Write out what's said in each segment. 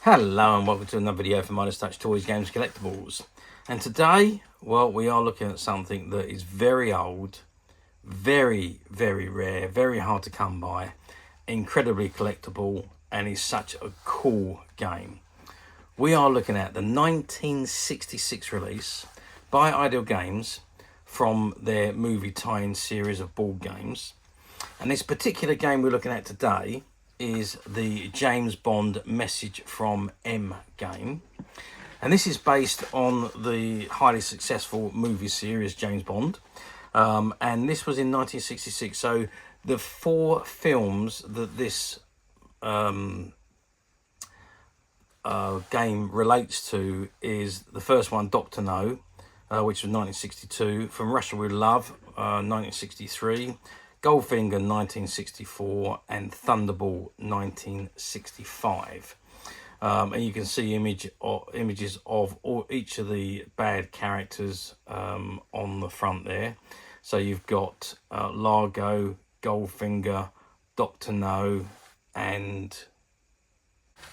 Hello and welcome to another video for Midas Touch Toys, Games, Collectibles. And today, well, we are looking at something that is very old, very, very rare, very hard to come by, incredibly collectible, and is such a cool game. We are looking at the 1966 release by Ideal Games from their movie tie-in series of board games. And this particular game we're looking at today is the James Bond Message from M game. And this is based on the highly successful movie series James Bond. And this was in 1966. So the four films that this game relates to is the first one, Dr. No, which was 1962. From Russia with Love, 1963. Goldfinger 1964 and Thunderball 1965, and you can see images of each of the bad characters on the front there. So you've got Largo, Goldfinger, Dr. No, and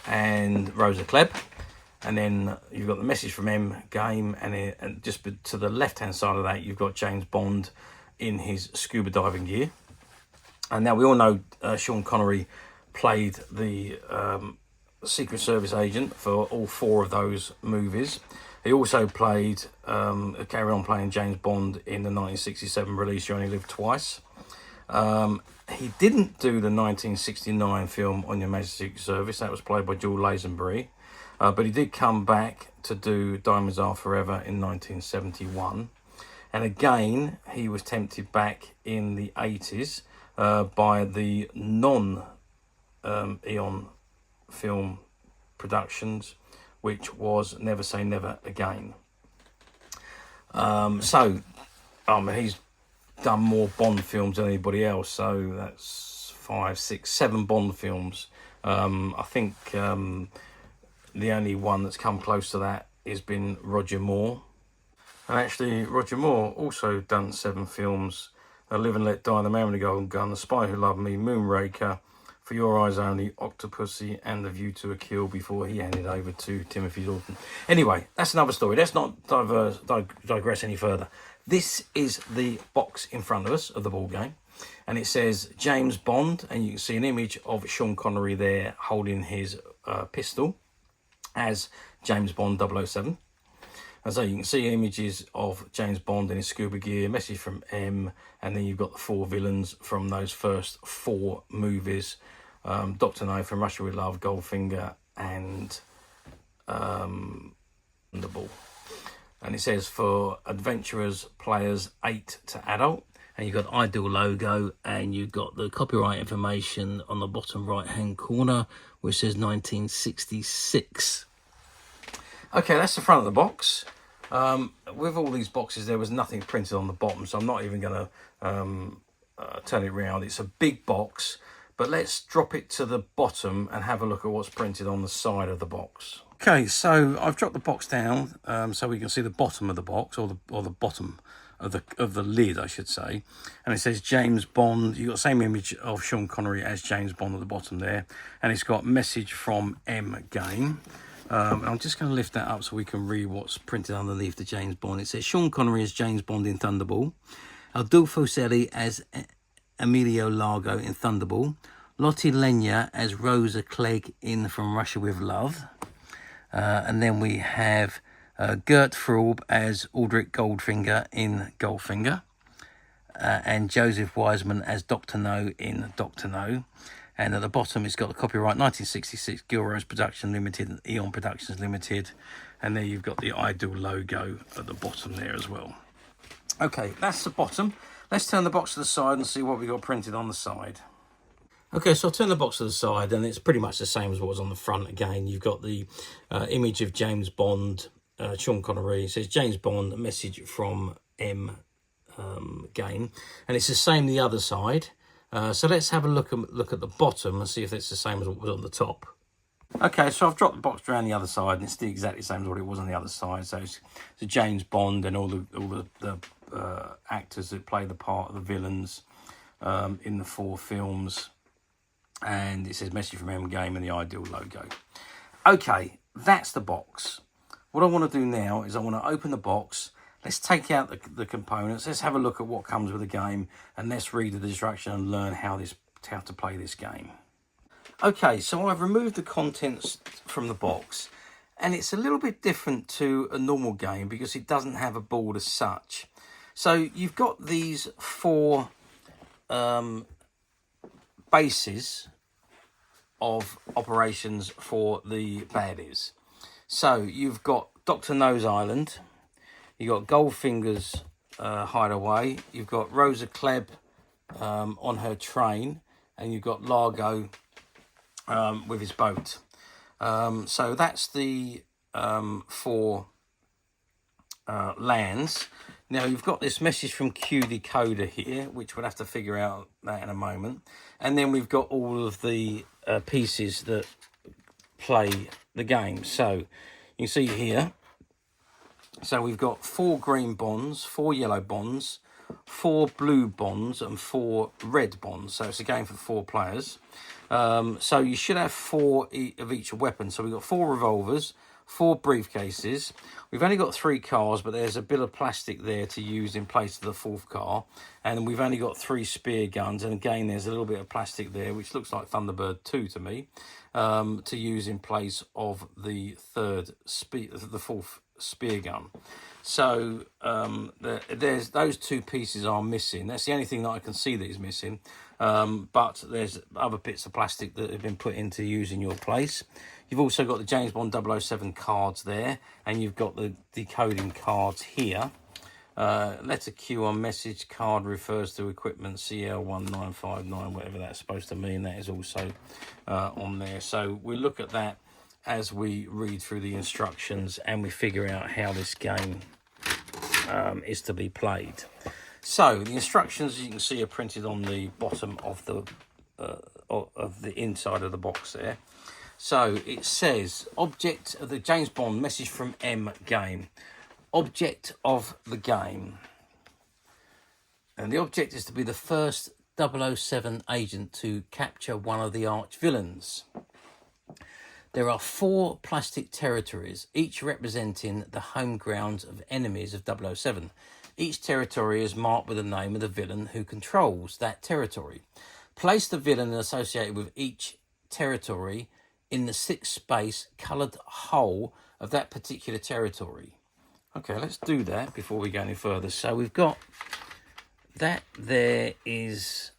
Rosa Klebb, and then you've got the Message from M game, and just to the left hand side of that you've got James Bond in his scuba diving gear. And now we all know Sean Connery played the Secret Service agent for all four of those movies. He also played, carried on playing James Bond in the 1967 release You Only Live Twice. He didn't do the 1969 film On Your Majesty's Secret Service. That was played by Jules Lazenby. But he did come back to do Diamonds Are Forever in 1971. And again, he was tempted back in the 80s by the non-Eon film productions, which was Never Say Never Again. He's done more Bond films than anybody else. So that's 5, 6, 7 Bond films. I think the only one that's come close to that has been Roger Moore. And actually, Roger Moore also done 7 films: Live and Let Die, The Man with the Golden Gun, The Spy Who Loved Me, Moonraker, For Your Eyes Only, Octopussy, and The View to a Kill before he handed over to Timothy Dalton. Anyway, that's another story. Let's not digress any further. This is the box in front of us of the ball game, and it says James Bond, and you can see an image of Sean Connery there holding his pistol as James Bond 007. And so you can see images of James Bond in his scuba gear, Message from M, and then you've got the 4 villains from those first 4 movies. Dr. No, From Russia with Love, Goldfinger, and Thunderball. And it says for adventurers, players 8 to adult. And you've got Ideal logo, and you've got the copyright information on the bottom right-hand corner, which says 1966. Okay, that's the front of the box. With all these boxes, there was nothing printed on the bottom, so I'm not even going to turn it around. It's a big box, but let's drop it to the bottom and have a look at what's printed on the side of the box. Okay, so I've dropped the box down so we can see the bottom of the box, or the bottom of the lid, I should say. And it says James Bond. You've got the same image of Sean Connery as James Bond at the bottom there, and it's got Message from M game. I'm just going to lift that up so we can read what's printed underneath the James Bond. It says Sean Connery as James Bond in Thunderball, Adolfo Celli as Emilio Largo in Thunderball, Lottie Lenya as Rosa Klebb in From Russia with Love, and then we have Gert Fraub as Aldrich Goldfinger in Goldfinger, and Joseph Wiseman as Dr. No in Dr. No. And at the bottom, it's got the copyright 1966 Gilrose Production Limited and Eon Productions Limited. And there you've got the Ideal logo at the bottom there as well. Okay, that's the bottom. Let's turn the box to the side and see what we got printed on the side. Okay, so I'll turn the box to the side, and it's pretty much the same as what was on the front. Again, you've got the image of James Bond, Sean Connery. It says James Bond, Message from M game. And it's the same the other side. So let's have a look at the bottom and see if it's the same as what was on the top. Okay, so I've dropped the box around the other side, and it's exactly the same as what it was on the other side. So it's James Bond and all the actors that play the part of the villains in the 4 films. And it says Message from M game and the Ideal logo. Okay, that's the box. What I want to do now is I want to open the box. Let's take out the components. Let's have a look at what comes with the game, and let's read the instruction and learn how to play this game. Okay, so I've removed the contents from the box, and it's a little bit different to a normal game because it doesn't have a board as such. So you've got these 4 bases of operations for the baddies. So you've got Dr. No's Island, you've got Goldfinger's hideaway, you've got Rosa Klebb on her train, and you've got Largo with his boat. So that's the 4 lands. Now you've got this message from Q Decoder here, which we'll have to figure out that in a moment. And then we've got all of the pieces that play the game. So you can see here, so we've got 4 green bonds, 4 yellow bonds, 4 blue bonds, and 4 red bonds. So it's a game for 4 players. So you should have 4 of each weapon. So we've got 4 revolvers, 4 briefcases. We've only got 3 cars, but there's a bit of plastic there to use in place of the 4th car. And we've only got 3 spear guns. And again, there's a little bit of plastic there, which looks like Thunderbird 2 to me, to use in place of the 4th spear gun. So there's those 2 pieces are missing. That's the only thing that I can see that is missing. But there's other bits of plastic that have been put in to use in your place. You've also got the James Bond 007 cards there, and you've got the decoding cards here. Letter Q on message card refers to equipment CL1959, whatever that's supposed to mean. That is also on there. So we'll look at that as we read through the instructions and we figure out how this game is to be played. So the instructions, as you can see, are printed on the bottom of the inside of the box there. So it says, object of the James Bond message from M game. Object of the game. And the object is to be the first 007 agent to capture one of the arch villains. There are 4 plastic territories, each representing the home grounds of enemies of 007. Each territory is marked with the name of the villain who controls that territory. Place the villain associated with each territory in the 6-space coloured hole of that particular territory. Okay, let's do that before we go any further. So we've got that there is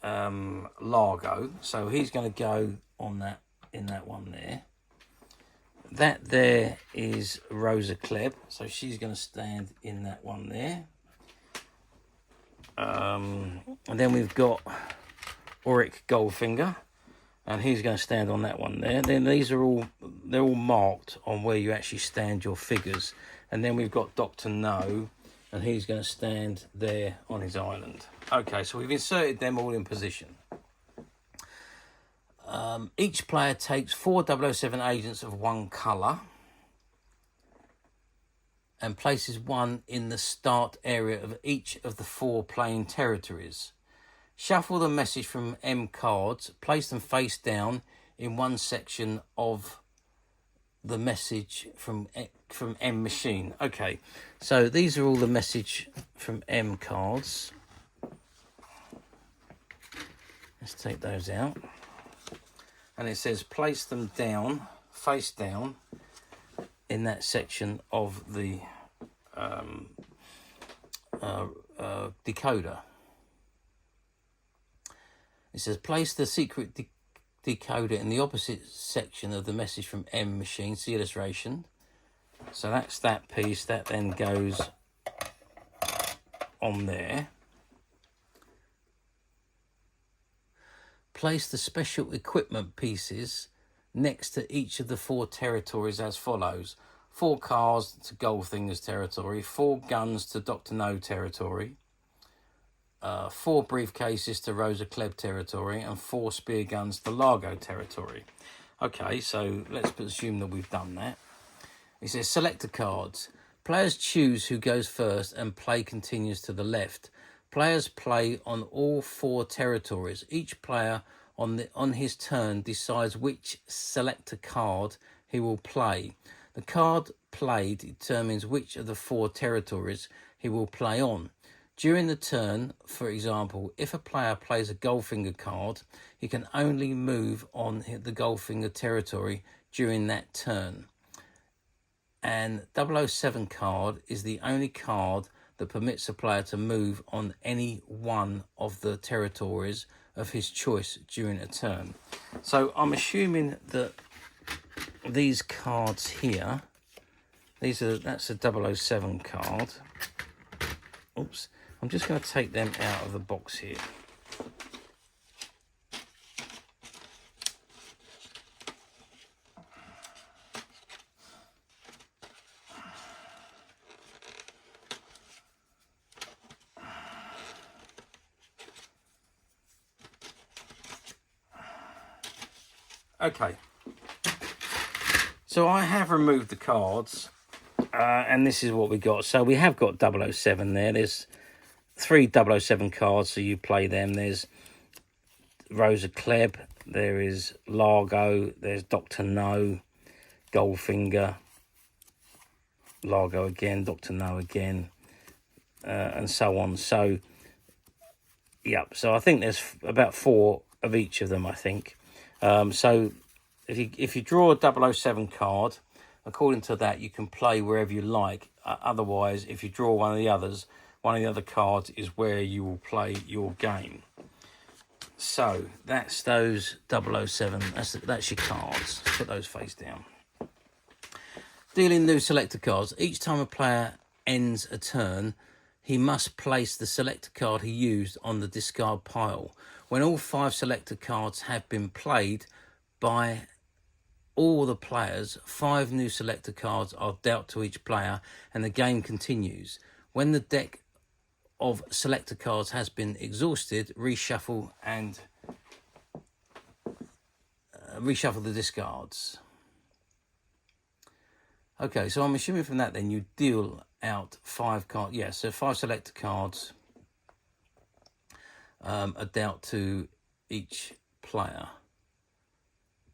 Largo. So he's going to go on that, in that one there. That there is Rosa Klebb. So she's going to stand in that one there. And then we've got Auric Goldfinger. And he's going to stand on that one there. Then these are they're all marked on where you actually stand your figures. And then we've got Dr. No, and he's going to stand there on his island. Okay, so we've inserted them all in position. Each player takes 4 007 agents of one colour and places one in the start area of each of the 4 playing territories. Shuffle the message from M cards, place them face down in one section of the message from M machine. Okay, so these are all the message from M cards. Let's take those out. And it says place them down, face down, in that section of the decoder. It says place the secret decoder in the opposite section of the message from M machine. See illustration. So that's that piece that then goes on there. Place the special equipment pieces next to each of the 4 territories as follows. 4 cars to Goldfinger's territory, 4 guns to Dr. No territory, 4 briefcases to Rosa Klebb territory, and 4 spear guns to Largo territory. Okay, so let's assume that we've done that. It says select the cards. Players choose who goes first and play continues to the left. Players play on all 4 territories. Each player on his turn decides which selector card he will play. The card played determines which of the 4 territories he will play on. During the turn, for example, if a player plays a Goldfinger card, he can only move on the Goldfinger territory during that turn. And 007 card is the only card that permits a player to move on any one of the territories of his choice during a turn. So I'm assuming that these cards here, that's a 007 card. Oops, I'm just going to take them out of the box here. Okay, so I have removed the cards, and this is what we got. So we have got 007 there. There's 3 007 cards, so you play them. There's Rosa Klebb, there is Largo, there's Dr. No, Goldfinger, Largo again, Dr. No again, and so on. So, yep, so I think there's about 4 of each of them, I think. So if you draw a 007 card, according to that, you can play wherever you like. Otherwise, if you draw one of the other cards is where you will play your game. So that's those 007. That's your cards. Put those face down. Dealing new selector cards. Each time a player ends a turn, he must place the selector card he used on the discard pile. When all 5 selector cards have been played by all the players, 5 new selector cards are dealt to each player and the game continues. When the deck of selector cards has been exhausted, reshuffle the discards. Okay, so I'm assuming from that then you deal out 5 cards. Yeah, so 5 selector cards are dealt to each player.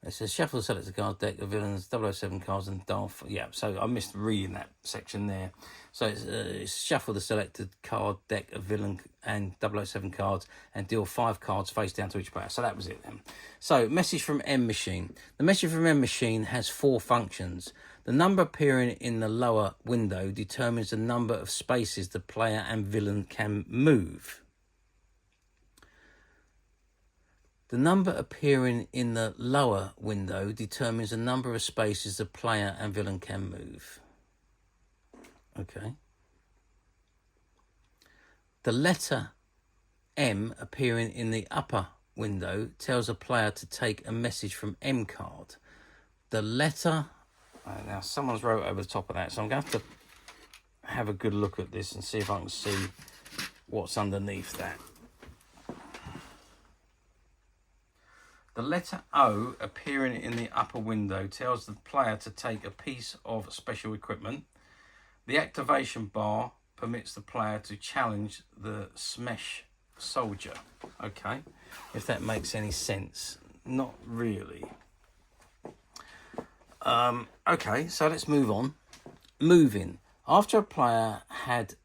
It says shuffle the selector card deck of villains, 007 cards and Darth. Yeah, so I missed reading that section there. So it's shuffle the selected card deck of villain and 007 cards and deal 5 cards face down to each player. So that was it then. So message from M Machine. The message from M Machine has 4 functions. The number appearing in the lower window determines the number of spaces the player and villain can move. The number appearing in the lower window determines the number of spaces the player and villain can move. Okay. The letter M appearing in the upper window tells a player to take a message from M card. The letter... now someone's wrote over the top of that, so I'm going to have to have a good look at this and see if I can see what's underneath that. The letter O appearing in the upper window tells the player to take a piece of special equipment. The activation bar permits the player to challenge the Smesh soldier. Okay, if that makes any sense. Not really. Okay, so let's move on. Moving. After a player had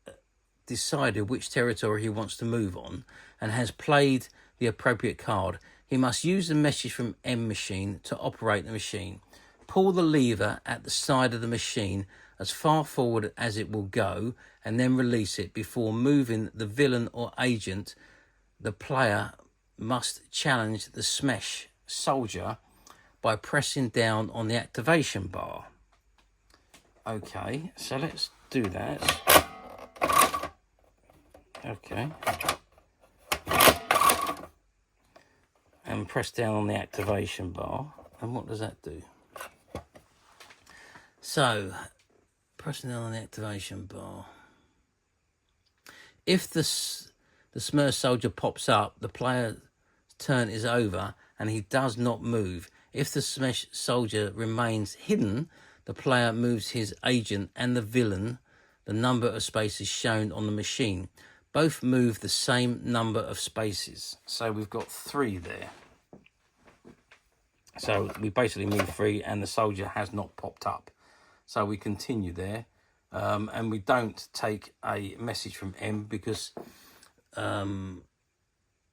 decided which territory he wants to move on and has played the appropriate card, he must use the message from M Machine to operate the machine. Pull the lever at the side of the machine as far forward as it will go and then release it before moving the villain or agent. The player must challenge the Smesh soldier by pressing down on the activation bar. Okay, so let's do that. Okay. And press down on the activation bar. And what does that do? So, pressing down on the activation bar. If the Smesh soldier pops up, the player's turn is over and he does not move. If the Smesh soldier remains hidden, the player moves his agent and the villain the number of spaces shown on the machine. Both move the same number of spaces. So we've got 3 there. So we basically move 3 and the soldier has not popped up. So we continue there, and we don't take a message from M because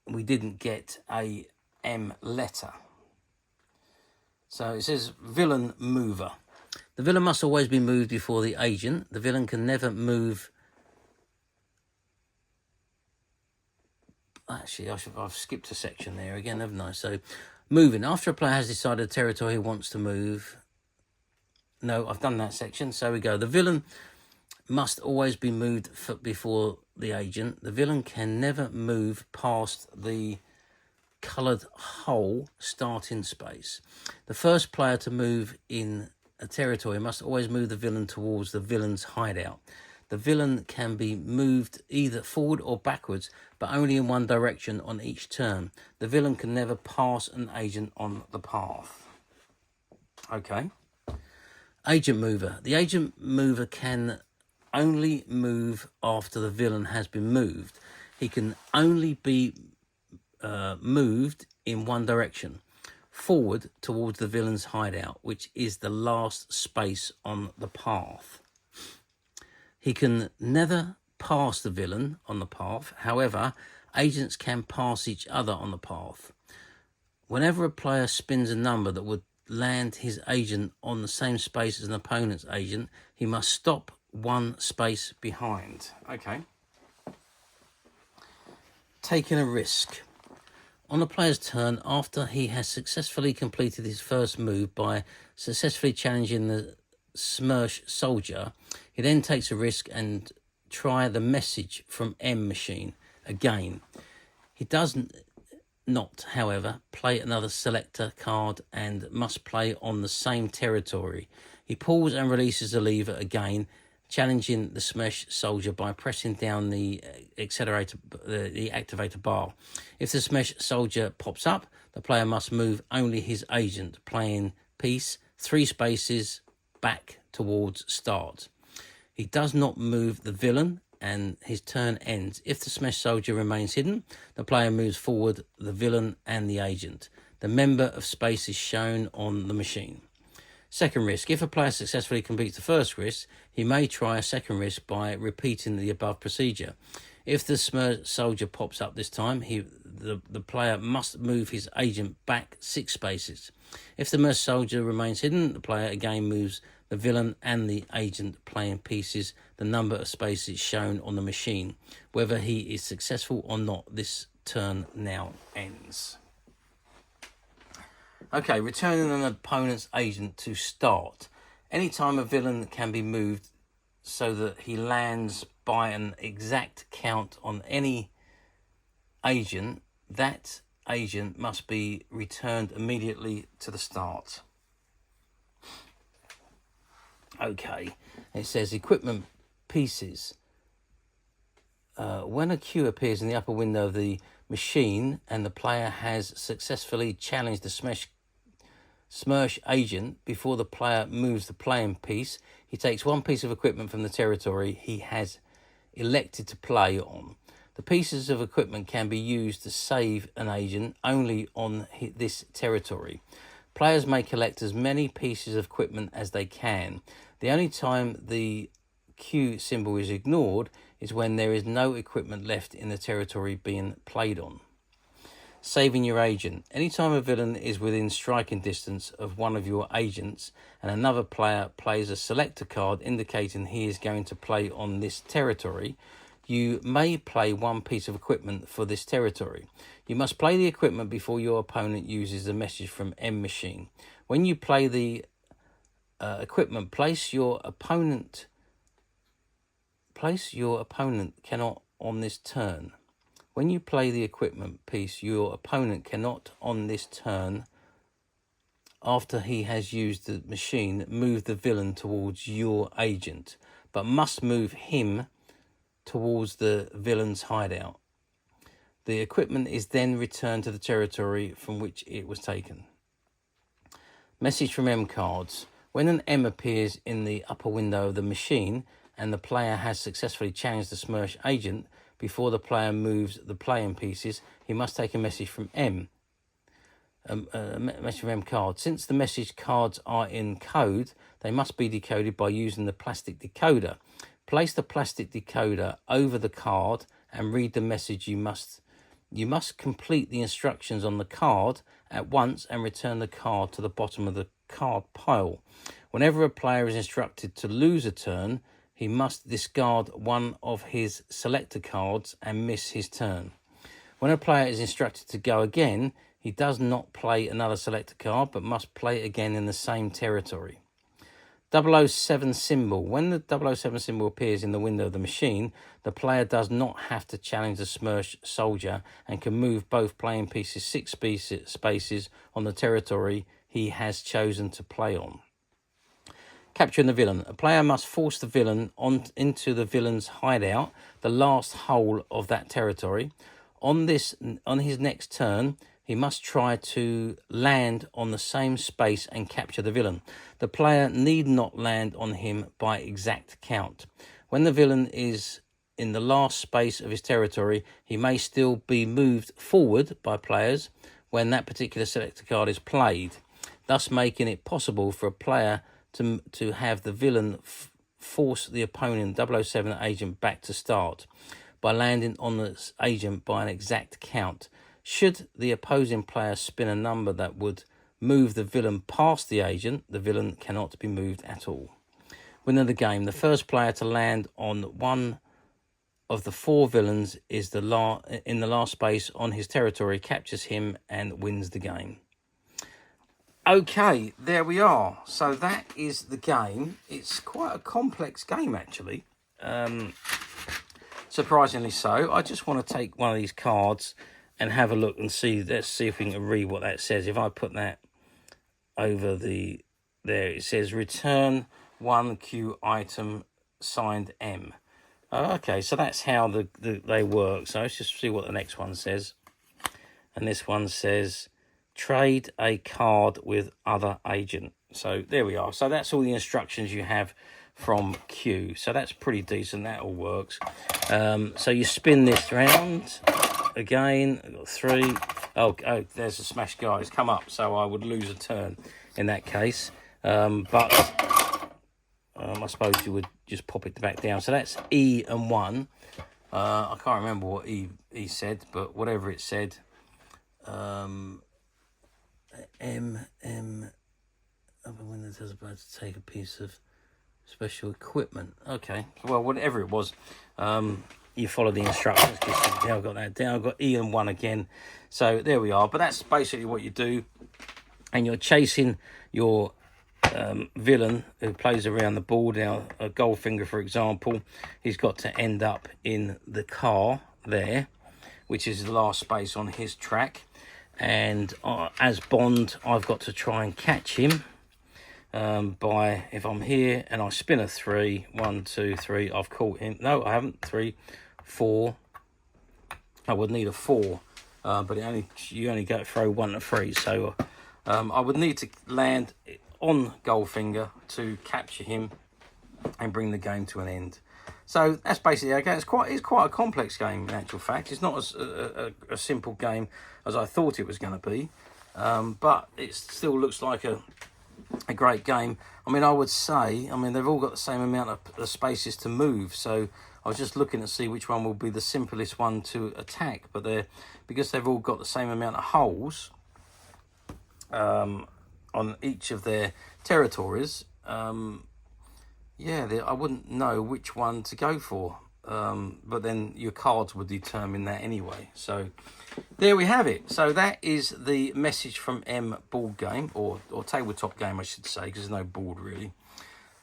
we didn't get a M letter. So it says villain mover. The villain must always be moved before the agent. The villain can never move. Actually, I've skipped a section there again, haven't I? So moving. After a player has decided the territory he wants to move. No, I've done that section. So we go. The villain must always be moved before the agent. The villain can never move past the coloured hole starting space. The first player to move in a territory must always move the villain towards the villain's hideout. The villain can be moved either forward or backwards, but only in one direction on each turn. The villain can never pass an agent on the path. Okay. Agent mover. The agent mover can only move after the villain has been moved. He can only be moved in one direction, forward towards the villain's hideout, which is the last space on the path. He can never pass the villain on the path. However, agents can pass each other on the path. Whenever a player spins a number that would land his agent on the same space as an opponent's agent, he must stop one space behind. Okay. Taking a risk. On the player's turn, after he has successfully completed his first move by successfully challenging the Smersh soldier, he then takes a risk and try the message from M machine again. He does not, however, play another selector card and must play on the same territory. He pulls and releases the lever again, challenging the Smersh soldier by pressing down the activator bar. If the Smersh soldier pops up, the player must move only his agent, playing piece 3 spaces back towards start. He does not move the villain and his turn ends. If the Smersh soldier remains hidden, the player moves forward the villain and the agent. The member of space is shown on the machine. Second risk. If a player successfully completes the first risk, he may try a second risk by repeating the above procedure. If the Smersh soldier pops up this time, the player must move his agent back 6 spaces. If the Smersh soldier remains hidden, the player again moves the villain and the agent, playing pieces the number of spaces shown on the machine. Whether he is successful or not, this turn now ends. Okay, returning an opponent's agent to start. Anytime a villain can be moved so that he lands by an exact count on any agent, that agent must be returned immediately to the start. Okay, it says equipment pieces. When a queue appears in the upper window of the machine and the player has successfully challenged the Smersh agent before the player moves the playing piece, he takes 1 piece of equipment from the territory he has elected to play on. The pieces of equipment can be used to save an agent only on this territory. Players may collect as many pieces of equipment as they can. The only time the Q symbol is ignored is when there is no equipment left in the territory being played on. Saving your agent. Anytime a villain is within striking distance of one of your agents and another player plays a selector card indicating he is going to play on this territory, you may play 1 piece of equipment for this territory. You must play the equipment before your opponent uses the message from M machine. When you play the equipment, place your opponent cannot on this turn. When you play the equipment piece, your opponent cannot on this turn, after he has used the machine, move the villain towards your agent, but must move him towards the villain's hideout. The equipment is then returned to the territory from which it was taken. Message from M cards. When an M appears in the upper window of the machine and the player has successfully challenged the Smersh agent before the player moves the playing pieces, he must take a message from M. message from M card. Since the message cards are in code, they must be decoded by using the plastic decoder. Place the plastic decoder over the card and read the message. You must complete the instructions on the card at once and return the card to the bottom of the card pile. Whenever a player is instructed to lose a turn, he must discard one of his selector cards and miss his turn. When a player is instructed to go again, he does not play another selector card, but must play again in the same territory. 007 symbol. When the 007 symbol appears in the window of the machine, the player does not have to challenge the Smersh soldier and can move both playing pieces 6 spaces on the territory he has chosen to play on. Capturing the villain. A player must force the villain into the villain's hideout, the last hole of that territory. On his next turn, he must try to land on the same space and capture the villain. The player need not land on him by exact count. When the villain is in the last space of his territory, he may still be moved forward by players when that particular selector card is played, thus making it possible for a player to have the villain force the opponent 007 agent back to start by landing on the agent by an exact count. Should the opposing player spin a number that would move the villain past the agent, the villain cannot be moved at all. Winner of the game. The first player to land on one of the 4 villains is in the last space on his territory, captures him and wins the game. Okay, there we are. So that is the game. It's quite a complex game, actually. Surprisingly so. I just want to take one of these cards and have a look and see. Let's see if we can read what that says. If I put that over there, it says return 1 Q item signed M. Okay, so that's how they work. So let's just see what the next one says. And this one says trade a card with other agent. So there we are. So that's all the instructions you have from Q. So that's pretty decent. That all works. So you spin this round again. I've got 3. Oh, there's a smash guy. It's come up, so I would lose a turn in that case. But I suppose you would just pop it back down. So that's E and 1. I can't remember what E said, but whatever it said. Other windows is about to take a piece of special equipment. Okay, well, whatever it was, you follow the instructions. Now I've got that down. I've got E and 1 again. So there we are. But that's basically what you do. And you're chasing your villain who plays around the board. Now, Goldfinger, for example, he's got to end up in the car there, which is the last space on his track. And as Bond, I've got to try and catch him by, if I'm here and I spin a 3, 1, 2, 3, I've caught him. No, I haven't. 3, 4. I would need a 4, but you only throw 1 to 3. So I would need to land on Goldfinger to capture him and bring the game to an end. So that's basically okay. It's quite a complex game in actual fact. It's not as a simple game as I thought it was going to be, but it still looks like a great game. I mean, I would say, they've all got the same amount of spaces to move. So I was just looking to see which one will be the simplest one to attack. But because they've all got the same amount of holes on each of their territories. I wouldn't know which one to go for, but then your cards would determine that anyway. So there we have it. So that is the Message from M board game, or tabletop game, I should say, because there's no board really.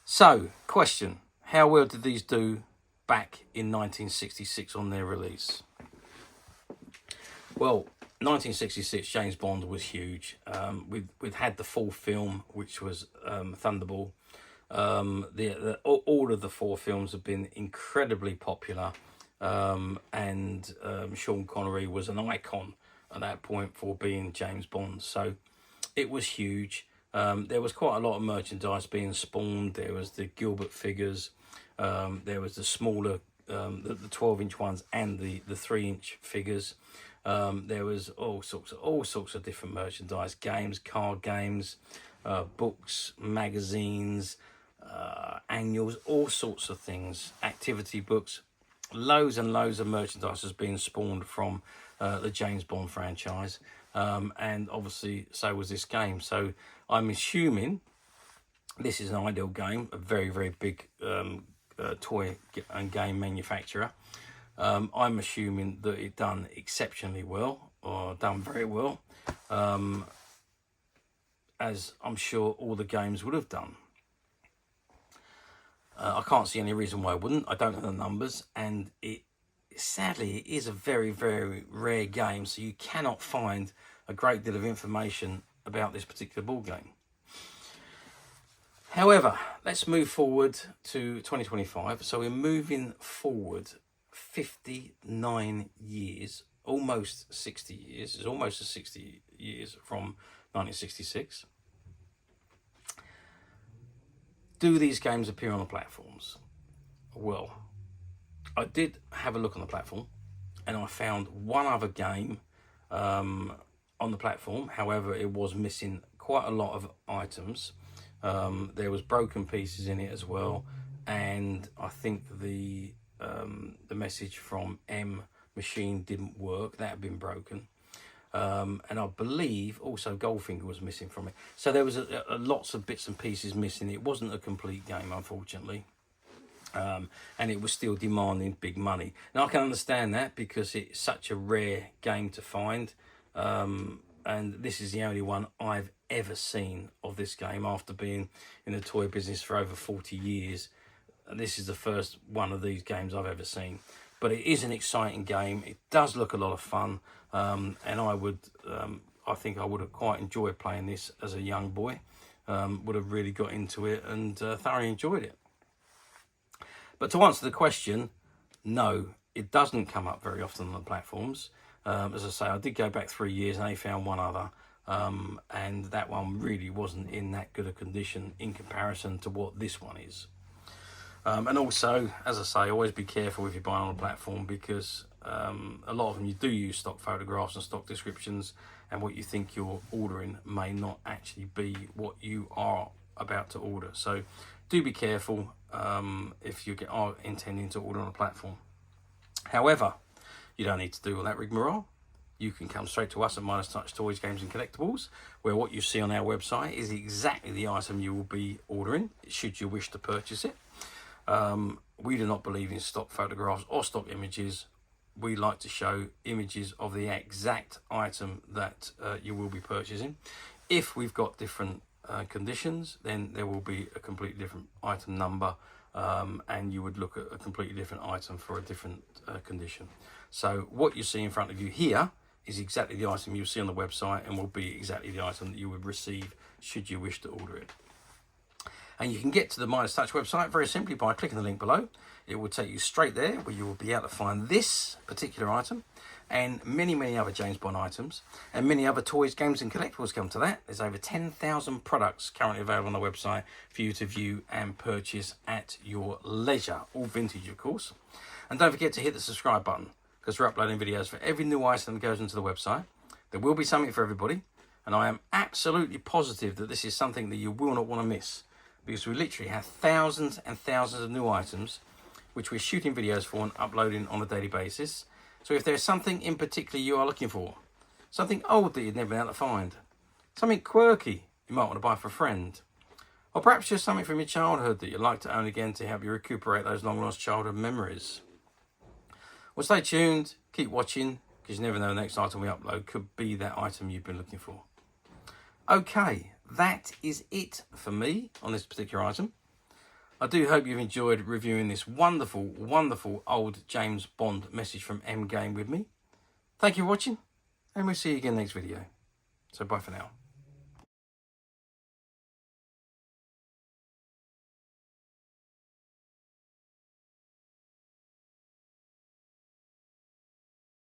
So, question: how well did these do back in 1966 on their release? Well, 1966 James Bond was huge. We'd had the full film, which was Thunderball. All of the 4 films have been incredibly popular, and Sean Connery was an icon at that point for being James Bond. So it was huge. There was quite a lot of merchandise being spawned. There was the Gilbert figures. There was the smaller, the 12-inch ones and the 3-inch figures. There was all sorts of different merchandise, games, card games, books, magazines, annuals, all sorts of things, activity books. Loads and loads of merchandise has been spawned from the James Bond franchise, and obviously so was this game. So I'm assuming this is an Ideal game, a very, very big toy and game manufacturer. I'm assuming that it done exceptionally well, or done very well, as I'm sure all the games would have done. I can't see any reason why I wouldn't. I don't know the numbers, and sadly it is a very, very rare game, so you cannot find a great deal of information about this particular ball game. However, let's move forward to 2025. So we're moving forward 59 years, almost 60 years. It's almost 60 years from 1966. Do these games appear on the platforms? Well, I did have a look on the platform, and I found one other game on the platform. However, it was missing quite a lot of items. There was broken pieces in it as well, and I think the message from M machine didn't work. That had been broken. And I believe also Goldfinger was missing from it. So there was lots of bits and pieces missing. It wasn't a complete game, unfortunately. And it was still demanding big money. Now I can understand that because it's such a rare game to find. And this is the only one I've ever seen of this game after being in the toy business for over 40 years. This is the first one of these games I've ever seen. But it is an exciting game. It does look a lot of fun. And I think I would have quite enjoyed playing this as a young boy. Would have really got into it and thoroughly enjoyed it. But to answer the question, no, it doesn't come up very often on the platforms. As I say, I did go back 3 years and I found one other. And that one really wasn't in that good a condition in comparison to what this one is. And also, as I say, always be careful if you're buying on a platform, because a lot of them you do use stock photographs and stock descriptions, and what you think you're ordering may not actually be what you are about to order. So do be careful if you are intending to order on a platform. However, you don't need to do all that rigmarole. You can come straight to us at Midas Touch Toys, Games and Collectibles, where what you see on our website is exactly the item you will be ordering, should you wish to purchase it. We do not believe in stock photographs or stock images. We like to show images of the exact item that you will be purchasing. If we've got different conditions, then there will be a completely different item number, and you would look at a completely different item for a different condition. So what you see in front of you here is exactly the item you'll see on the website, and will be exactly the item that you would receive should you wish to order it. And you can get to the Midas Touch website very simply by clicking the link below. It will take you straight there, where you will be able to find this particular item and many, many other James Bond items, and many other toys, games and collectibles come to that. There's over 10,000 products currently available on the website for you to view and purchase at your leisure, all vintage of course. And don't forget to hit the subscribe button, because we're uploading videos for every new item that goes into the website. There will be something for everybody, and I am absolutely positive that this is something that you will not want to miss, because we literally have thousands and thousands of new items which we're shooting videos for and uploading on a daily basis. So if there's something in particular you are looking for, something old that you've never been able to find, something quirky you might want to buy for a friend, or perhaps just something from your childhood that you'd like to own again to help you recuperate those long lost childhood memories, well, stay tuned, keep watching, because you never know the next item we upload could be that item you've been looking for. Okay, that is it for me on this particular item. I do hope you've enjoyed reviewing this wonderful, wonderful old James Bond message from M game with me. Thank you for watching, and we'll see you again next video. So bye for now.